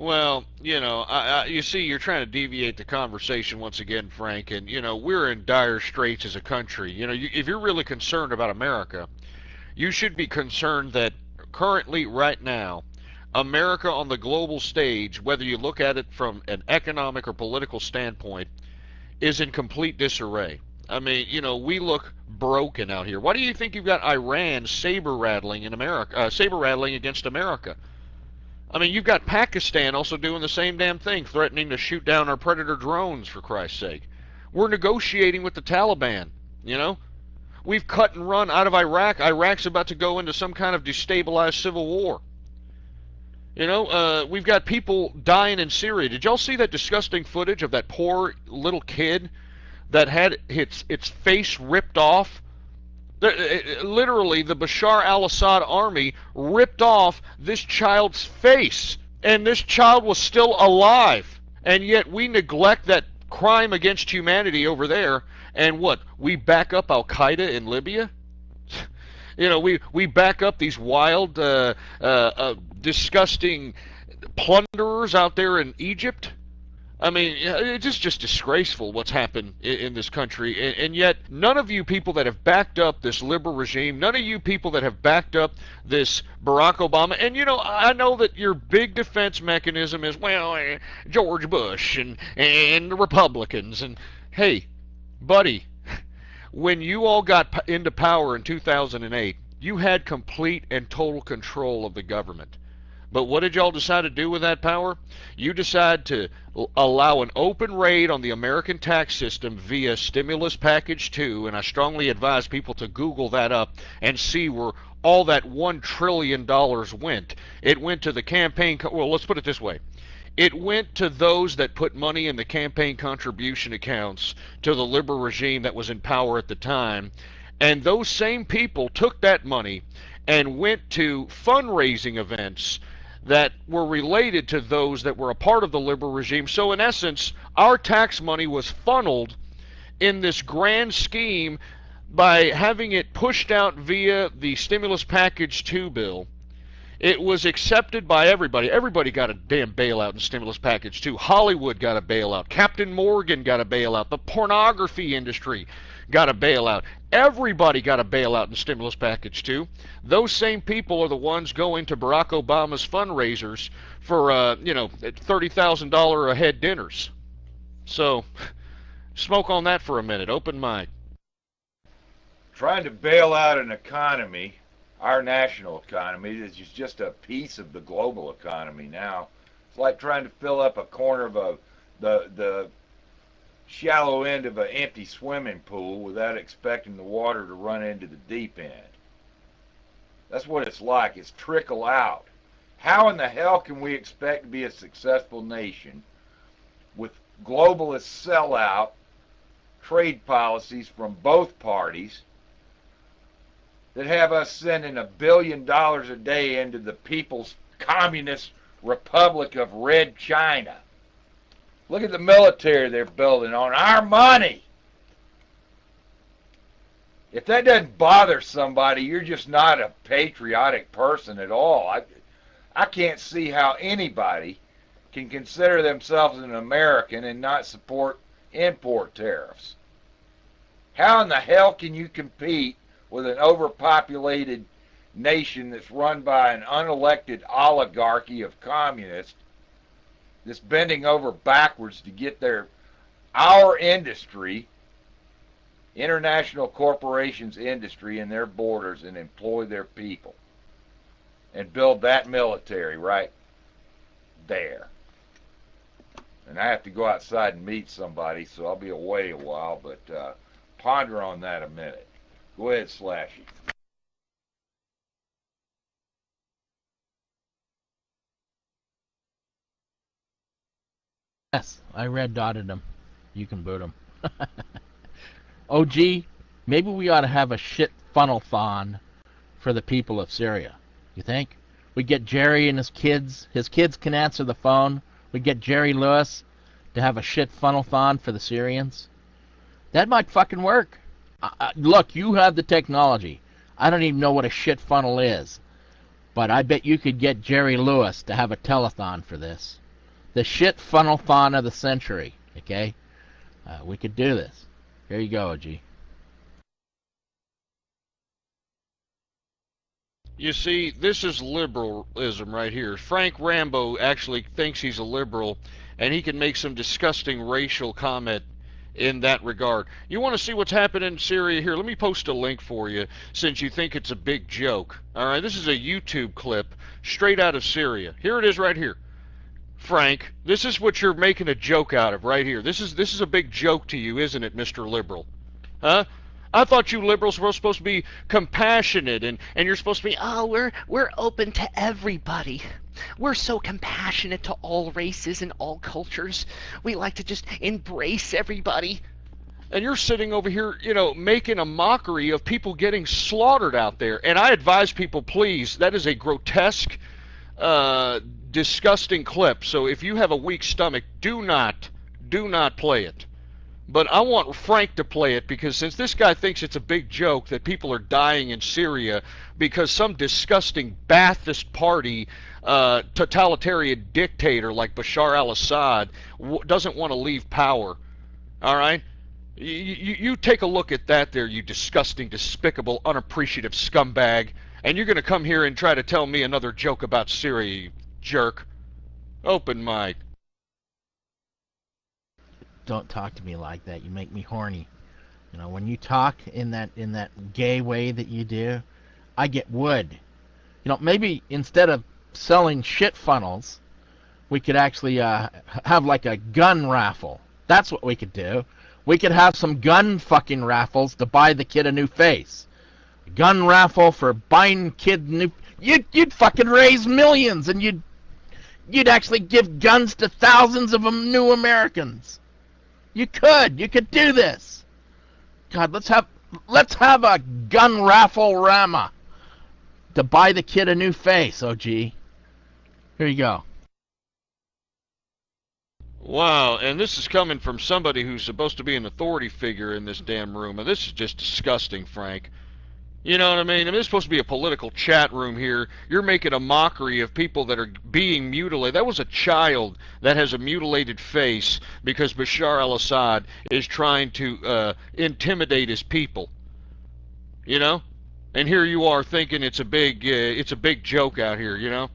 Well, you see, you're trying to deviate the conversation once again, Frank, and we're in dire straits as a country. If you're really concerned about America, you should be concerned that currently, right now, America on the global stage, whether you look at it from an economic or political standpoint, is in complete disarray. I mean, we look broken out here. Why do you think you've got Iran saber rattling in America, saber rattling against America? I mean, you've got Pakistan also doing the same damn thing, threatening to shoot down our Predator drones, for Christ's sake. We're negotiating with the Taliban, you know? We've cut and run out of Iraq. Iraq's about to go into some kind of destabilized civil war. We've got people dying in Syria. Did y'all see that disgusting footage of that poor little kid that had its face ripped off? Literally, the Bashar al-Assad army ripped off this child's face, and this child was still alive. And yet we neglect that crime against humanity over there, and what? We back up Al-Qaeda in Libya? We back up these wild, disgusting plunderers out there in Egypt? I mean, it's just disgraceful what's happened in this country. And yet, none of you people that have backed up this liberal regime, none of you people that have backed up this Barack Obama, and I know that your big defense mechanism is, well, George Bush and the Republicans. And hey, buddy, when you all got into power in 2008, you had complete and total control of the government. But what did y'all decide to do with that power? You decide to allow an open raid on the American tax system via Stimulus Package 2, and I strongly advise people to Google that up and see where all that $1 trillion went. It went to the campaign, well, let's put it this way. It went to those that put money in the campaign contribution accounts to the liberal regime that was in power at the time, and those same people took that money and went to fundraising events that were related to those that were a part of the liberal regime. So in essence, our tax money was funneled in this grand scheme by having it pushed out via the Stimulus Package 2 bill. It was accepted by everybody. Everybody got a damn bailout in Stimulus Package 2. Hollywood got a bailout. Captain Morgan got a bailout. The pornography industry got a bailout. Everybody got a bailout in Stimulus Package 2. Those same people are the ones going to Barack Obama's fundraisers for, $30,000 a head dinners. So, smoke on that for a minute. Open mic. Trying to bail out an economy, our national economy, is just a piece of the global economy now. It's like trying to fill up a corner of the shallow end of an empty swimming pool without expecting the water to run into the deep end. That's what it's like. It's trickle out. How in the hell can we expect to be a successful nation with globalist sellout trade policies from both parties that have us sending $1 billion a day into the People's Communist Republic of Red China? Look at the military they're building on our money. If that doesn't bother somebody, you're just not a patriotic person at all. I can't see how anybody can consider themselves an American and not support import tariffs. How in the hell can you compete with an overpopulated nation that's run by an unelected oligarchy of communists that's bending over backwards to get our industry, international corporations' industry in their borders and employ their people and build that military right there? And I have to go outside and meet somebody, so I'll be away a while, but ponder on that a minute. Go ahead, Slashy. Yes, I red dotted him. You can boot him. Oh, gee, maybe we ought to have a shit funnel-thon for the people of Syria. You think? We get Jerry and his kids. His kids can answer the phone. We get Jerry Lewis to have a shit funnel-thon for the Syrians. That might fucking work. Look, you have the technology. I don't even know what a shit funnel is. But I bet you could get Jerry Lewis to have a telethon for this. The shit funnel-thon of the century, okay? We could do this. Here you go, OG. You see, this is liberalism right here. Frank Rambo actually thinks he's a liberal, and he can make some disgusting racial comment in that regard. You want to see what's happening in Syria? Here, let me post a link for you, since you think it's a big joke. All right, this is a YouTube clip straight out of Syria. Here it is right here. Frank, this is what you're making a joke out of right here. This is a big joke to you, isn't it, Mr. Liberal? Huh? I thought you liberals were supposed to be compassionate, and you're supposed to be, oh, we're open to everybody. We're so compassionate to all races and all cultures. We like to just embrace everybody. And you're sitting over here, making a mockery of people getting slaughtered out there. And I advise people, please, that is a grotesque, disgusting clip. So if you have a weak stomach, do not play it. But I want Frank to play it, because since this guy thinks it's a big joke that people are dying in Syria because some disgusting Ba'athist party, totalitarian dictator like Bashar al-Assad doesn't want to leave power. All right? You take a look at that there, you disgusting, despicable, unappreciative scumbag, and you're going to come here and try to tell me another joke about Syria, you jerk. Open mic. Don't talk to me like that. You make me horny. When you talk in that gay way that you do, I get wood. Maybe instead of selling shit funnels, we could actually have like a gun raffle. That's what we could do. We could have some gun fucking raffles to buy the kid a new face. A gun raffle for buying kid new. You'd fucking raise millions, and you'd actually give guns to thousands of new Americans. You could do this. God, let's have a gun raffle rama to buy the kid a new face, OG. Here you go. Wow, and this is coming from somebody who's supposed to be an authority figure in this damn room, and this is just disgusting, Frank. You know what I mean? This is supposed to be a political chat room here. You're making a mockery of people that are being mutilated. That was a child that has a mutilated face because Bashar al-Assad is trying to intimidate his people. And here you are thinking it's a big joke out here.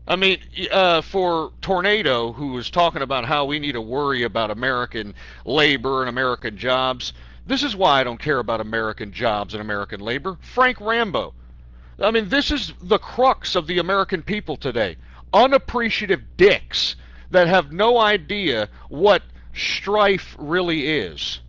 I mean, for Tornado, who was talking about how we need to worry about American labor and American jobs. This is why I don't care about American jobs and American labor. Frank Rambo. I mean, this is the crux of the American people today. Unappreciative dicks that have no idea what strife really is.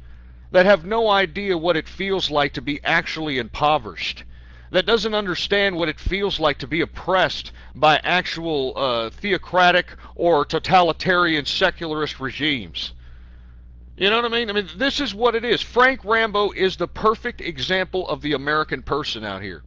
That have no idea what it feels like to be actually impoverished. That doesn't understand what it feels like to be oppressed by actual theocratic or totalitarian secularist regimes. You know what I mean? I mean, this is what it is. Frank Rambo is the perfect example of the American person out here.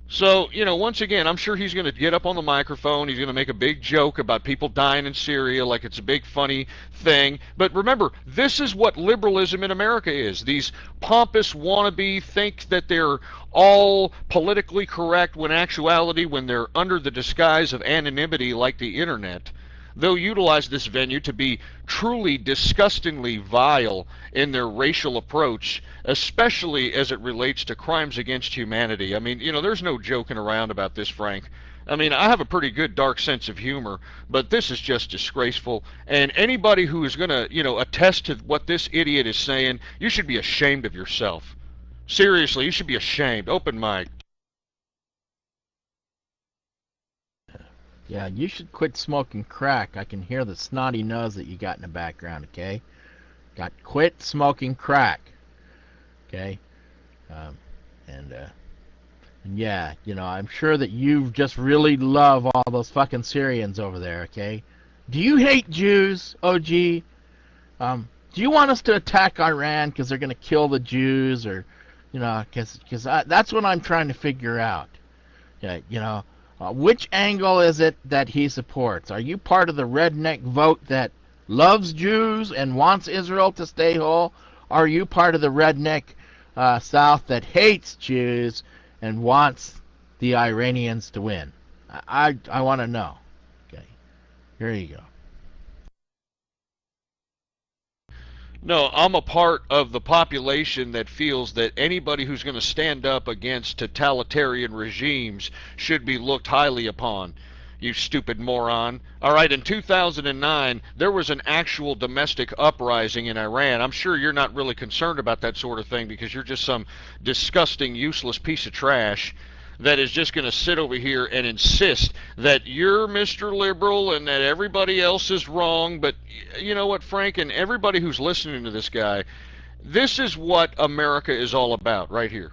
So, once again, I'm sure he's going to get up on the microphone. He's going to make a big joke about people dying in Syria like it's a big funny thing. But remember, this is what liberalism in America is. These pompous wannabe think that they're all politically correct when actuality, when they're under the disguise of anonymity like the internet, they'll utilize this venue to be truly disgustingly vile in their racial approach, especially as it relates to crimes against humanity. I mean, there's no joking around about this, Frank. I mean, I have a pretty good dark sense of humor, but this is just disgraceful. And anybody who is going to, attest to what this idiot is saying, you should be ashamed of yourself. Seriously, you should be ashamed. Open mic. Yeah, you should quit smoking crack. I can hear the snotty nose that you got in the background, okay? Quit smoking crack, okay? And yeah, I'm sure that you just really love all those fucking Syrians over there, okay? Do you hate Jews, OG? Do you want us to attack Iran because they're going to kill the Jews, or, because that's what I'm trying to figure out. Yeah, which angle is it that he supports? Are you part of the redneck vote that loves Jews and wants Israel to stay whole? Or are you part of the redneck South that hates Jews and wants the Iranians to win? I want to know. Okay. Here you go. No, I'm a part of the population that feels that anybody who's going to stand up against totalitarian regimes should be looked highly upon. You stupid moron. All right, in 2009, there was an actual domestic uprising in Iran. I'm sure you're not really concerned about that sort of thing because you're just some disgusting, useless piece of trash that is just going to sit over here and insist that you're Mr. Liberal and that everybody else is wrong. But you know what, Frank, and everybody who's listening to this guy, this is what America is all about right here.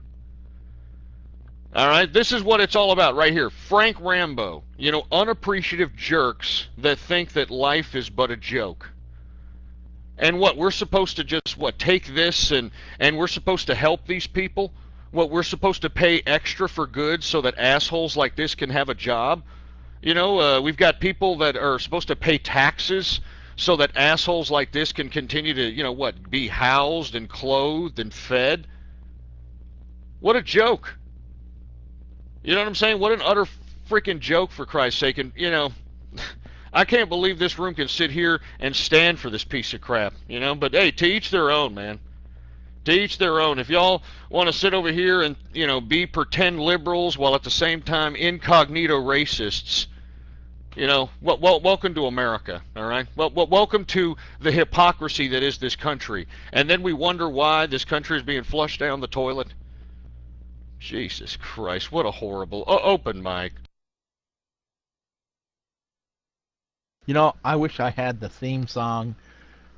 All right, this is what it's all about right here. Frank Rambo, you know, unappreciative jerks that think that life is but a joke. And what, we're supposed to just, what, take this and we're supposed to help these people? What, we're supposed to pay extra for goods so that assholes like this can have a job? You know, we've got people that are supposed to pay taxes so that assholes like this can continue to, you know, what, be housed and clothed and fed? What a joke. You know what I'm saying? What an utter freaking joke, for Christ's sake. And, you know, I can't believe this room can sit here and stand for this piece of crap, you know? But, hey, to each their own, man. To each their own. If y'all want to sit over here and, you know, be pretend liberals while at the same time incognito racists, you know, welcome to America, all right? Welcome to the hypocrisy that is this country. And then we wonder why this country is being flushed down the toilet. Jesus Christ, what a horrible... open mic. You know, I wish I had the theme song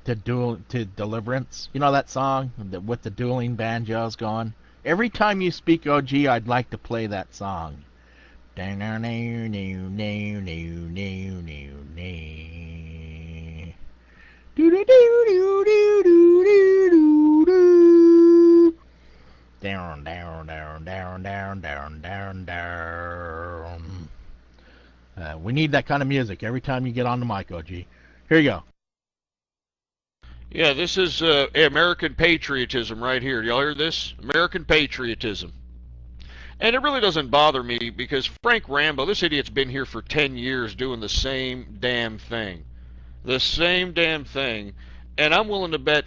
to Deliverance. You know that song with the dueling banjos going? Every time you speak OG, I'd like to play that song. Down, down, down, down, down, down, down, down. We need that kind of music every time you get on the mic, OG. Here you go. Yeah, this is American patriotism right here. Y'all hear this? American patriotism. And it really doesn't bother me because Frank Rambo, this idiot's been here for 10 years doing the same damn thing. The same damn thing. And I'm willing to bet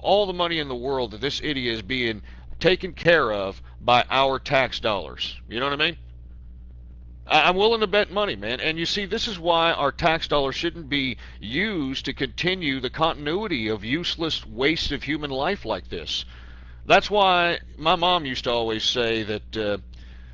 all the money in the world that this idiot is being taken care of by our tax dollars. You know what I mean? I'm willing to bet money, man. And you see, this is why our tax dollars shouldn't be used to continue the continuity of useless waste of human life like this. That's why my mom used to always say that,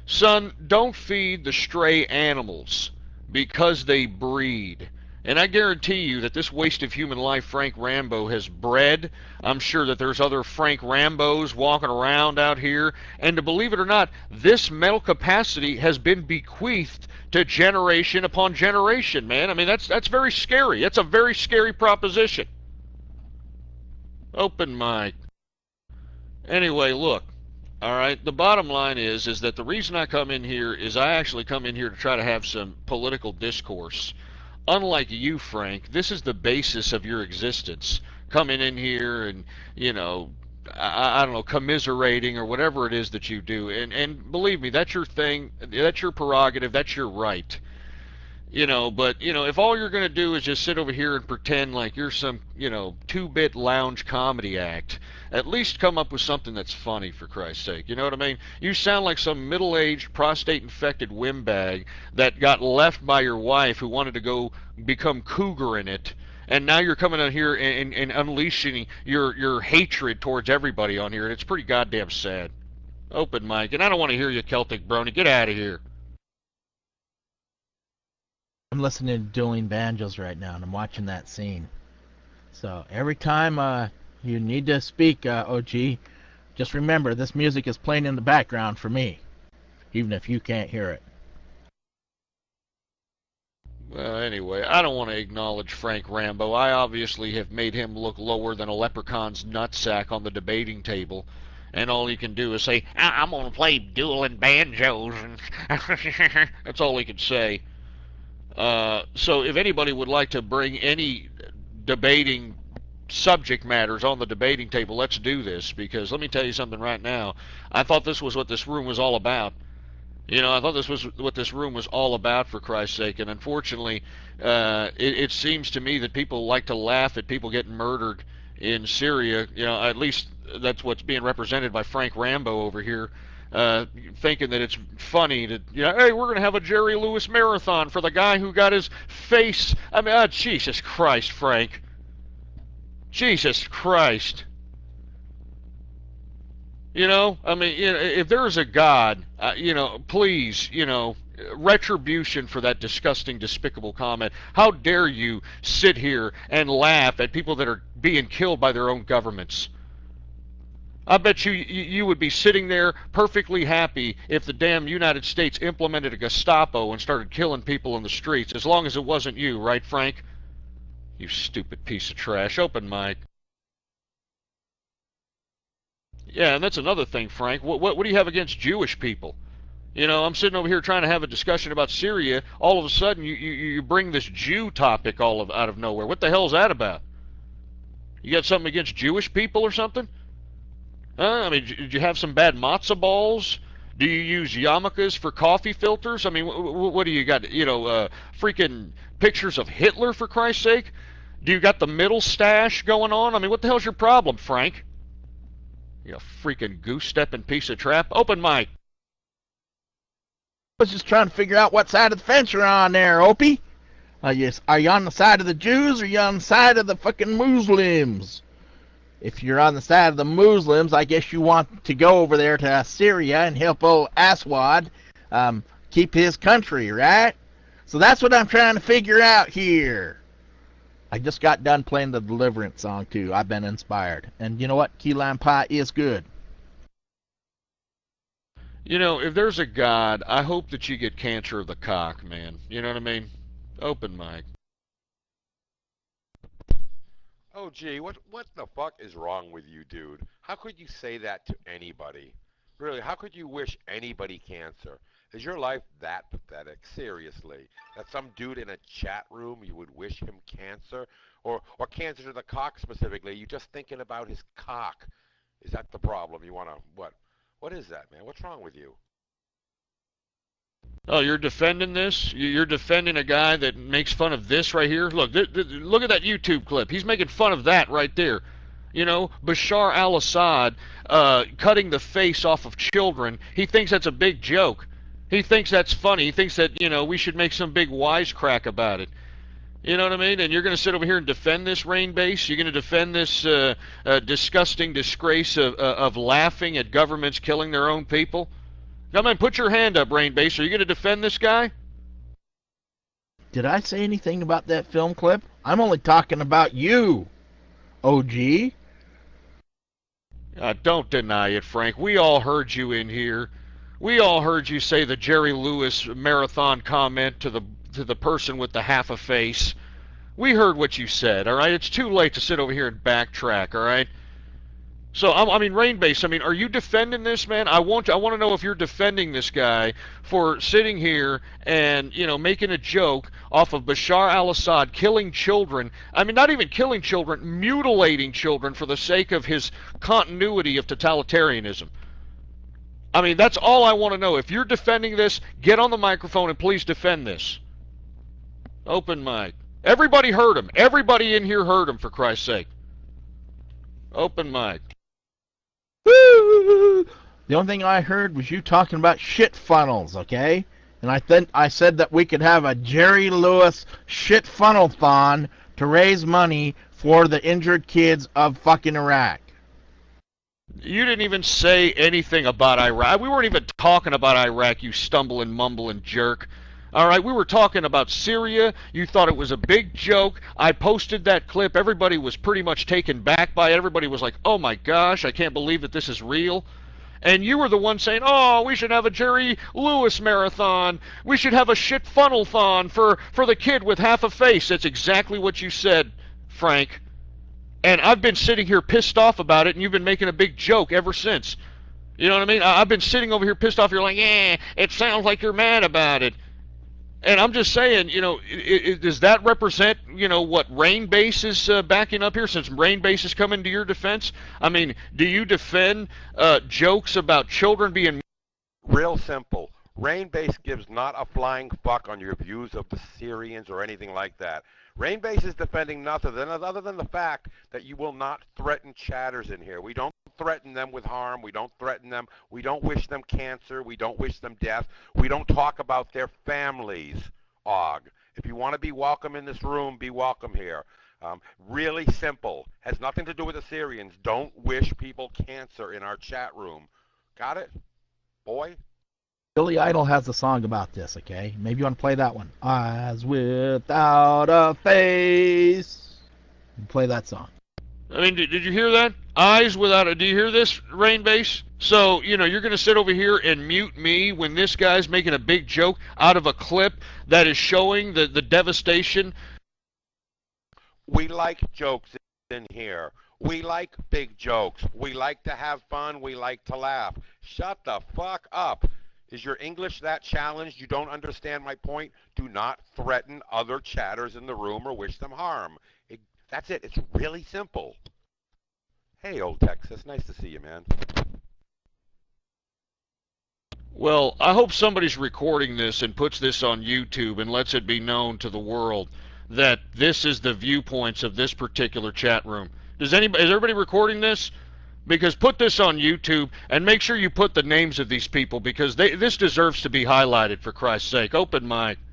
son, don't feed the stray animals because they breed. And I guarantee you that this waste of human life Frank Rambo has bred. I'm sure that there's other Frank Rambos walking around out here. And to believe it or not, this mental capacity has been bequeathed to generation upon generation, man. I mean, that's very scary. That's a very scary proposition. Open mic. Anyway, look. All right, the bottom line is that the reason I come in here is I actually come in here to try to have some political discourse. Unlike you, Frank, this is the basis of your existence. Coming in here and, you know, I don't know, commiserating or whatever it is that you do. And believe me, that's your thing. That's your prerogative. That's your right. You know, but, you know, if all you're going to do is just sit over here and pretend like you're some, you know, two-bit lounge comedy act, at least come up with something that's funny, for Christ's sake. You know what I mean? You sound like some middle-aged, prostate-infected windbag that got left by your wife who wanted to go become cougar in it, and now you're coming out here and unleashing your hatred towards everybody on here, and it's pretty goddamn sad. Open mic, and I don't want to hear you, Celtic Brony. Get out of here. I'm listening to dueling banjos right now, and I'm watching that scene. So every time you need to speak, OG, just remember this music is playing in the background for me, even if you can't hear it. Well, anyway, I don't want to acknowledge Frank Rambo. I obviously have made him look lower than a leprechaun's nutsack on the debating table. And all he can do is say, I'm going to play dueling banjos. And that's all he can say. So if anybody would like to bring any debating subject matters on the debating table, let's do this. Because let me tell you something right now. I thought this was what this room was all about. You know, I thought this was what this room was all about, for Christ's sake. And unfortunately, it seems to me that people like to laugh at people getting murdered in Syria. You know, at least that's what's being represented by Frank Rambo over here, thinking that it's funny to, you know, hey, we're going to have a Jerry Lewis marathon for the guy who got his face. I mean, Jesus Christ, Frank. Jesus Christ. You know, I mean, you know, if there is a God, you know, please, you know, retribution for that disgusting, despicable comment. How dare you sit here and laugh at people that are being killed by their own governments? I bet you would be sitting there perfectly happy if the damn United States implemented a Gestapo and started killing people in the streets, as long as it wasn't you, right, Frank? You stupid piece of trash. Open mic. Yeah, and that's another thing, Frank. What do you have against Jewish people? You know, I'm sitting over here trying to have a discussion about Syria. All of a sudden, you bring this Jew topic out of nowhere. What the hell is that about? You got something against Jewish people or something? I mean, did you have some bad matzo balls? Do you use yarmulkes for coffee filters? I mean, what do you got? You know, freaking pictures of Hitler, for Christ's sake? Do you got the middle stash going on? I mean, what the hell's your problem, Frank? You freaking goose-stepping piece of trap. Open mic. I was just trying to figure out what side of the fence you're on there, Opie. Yes, are you on the side of the Jews or are you on the side of the fucking Muslims? If you're on the side of the Muslims, I guess you want to go over there to Syria and help old Aswad keep his country, right? So that's what I'm trying to figure out here. I just got done playing the Deliverance song, too. I've been inspired. And you know what? Key lime pie is good. You know, if there's a God, I hope that you get cancer of the cock, man. You know what I mean? Open mic. Oh, gee, what the fuck is wrong with you, dude? How could you say that to anybody? Really, how could you wish anybody cancer? Is your life that pathetic? Seriously. That some dude in a chat room, you would wish him cancer? Or cancer to the cock specifically? You just thinking about his cock. Is that the problem? You want to, what? What is that, man? What's wrong with you? Oh, you're defending this? You're defending a guy that makes fun of this right here? Look, look at that YouTube clip. He's making fun of that right there. You know, Bashar al-Assad cutting the face off of children. He thinks that's a big joke. He thinks that's funny. He thinks that, you know, we should make some big wisecrack about it. You know what I mean? And you're going to sit over here and defend this rain base? You're going to defend this disgusting disgrace of laughing at governments killing their own people? Come on, put your hand up, rain base. Are you going to defend this guy? Did I say anything about that film clip? I'm only talking about you, OG. Don't deny it, Frank. We all heard you in here. We all heard you say the Jerry Lewis marathon comment to the person with the half a face. We heard what you said, all right? It's too late to sit over here and backtrack, all right? So, I mean, Rainbase, I mean, are you defending this, man? I want to know if you're defending this guy for sitting here and, you know, making a joke off of Bashar al-Assad killing children. I mean, not even killing children, mutilating children for the sake of his continuity of totalitarianism. I mean, that's all I want to know. If you're defending this, get on the microphone and please defend this. Open mic. Everybody heard him. Everybody in here heard him, for Christ's sake. Open mic. The only thing I heard was you talking about shit funnels, okay? And I said that we could have a Jerry Lewis shit funnel-thon to raise money for the injured kids of fucking Iraq. You didn't even say anything about Iraq. We weren't even talking about Iraq, you stumbling, mumbling jerk. All right, we were talking about Syria. You thought it was a big joke. I posted that clip. Everybody was pretty much taken back by it. Everybody was like, oh my gosh, I can't believe that this is real. And you were the one saying, oh, we should have a Jerry Lewis marathon. We should have a shit funnel-thon for the kid with half a face. That's exactly what you said, Frank. And I've been sitting here pissed off about it, and you've been making a big joke ever since. You know what I mean? I've been sitting over here pissed off. You're like, yeah, it sounds like you're mad about it. And I'm just saying, you know, does that represent, you know, what Rainbase is backing up here, since Rainbase is coming to your defense? I mean, do you defend jokes about children being... Real simple. Rainbase gives not a flying fuck on your views of the Syrians or anything like that. Rainbase is defending nothing other than the fact that you will not threaten chatters in here. We don't threaten them with harm. We don't threaten them. We don't wish them cancer. We don't wish them death. We don't talk about their families, Og. If you want to be welcome in this room, be welcome here. Really simple. Has nothing to do with the Syrians. Don't wish people cancer in our chat room. Got it? Boy? Billy Idol has a song about this, okay? Maybe you want to play that one. Eyes without a face. Play that song. I mean, did you hear that? Eyes without a... Do you hear this, Rainbase? So, you know, you're going to sit over here and mute me when this guy's making a big joke out of a clip that is showing the devastation. We like jokes in here. We like big jokes. We like to have fun. We like to laugh. Shut the fuck up. Is your English that challenged? You don't understand my point? Do not threaten other chatters in the room or wish them harm. That's it. It's really simple. Hey, old Texas. Nice to see you, man. Well, I hope somebody's recording this and puts this on YouTube and lets it be known to the world that this is the viewpoints of this particular chat room. Is everybody recording this? Because put this on YouTube and make sure you put the names of these people, because this deserves to be highlighted, for Christ's sake. Open mic.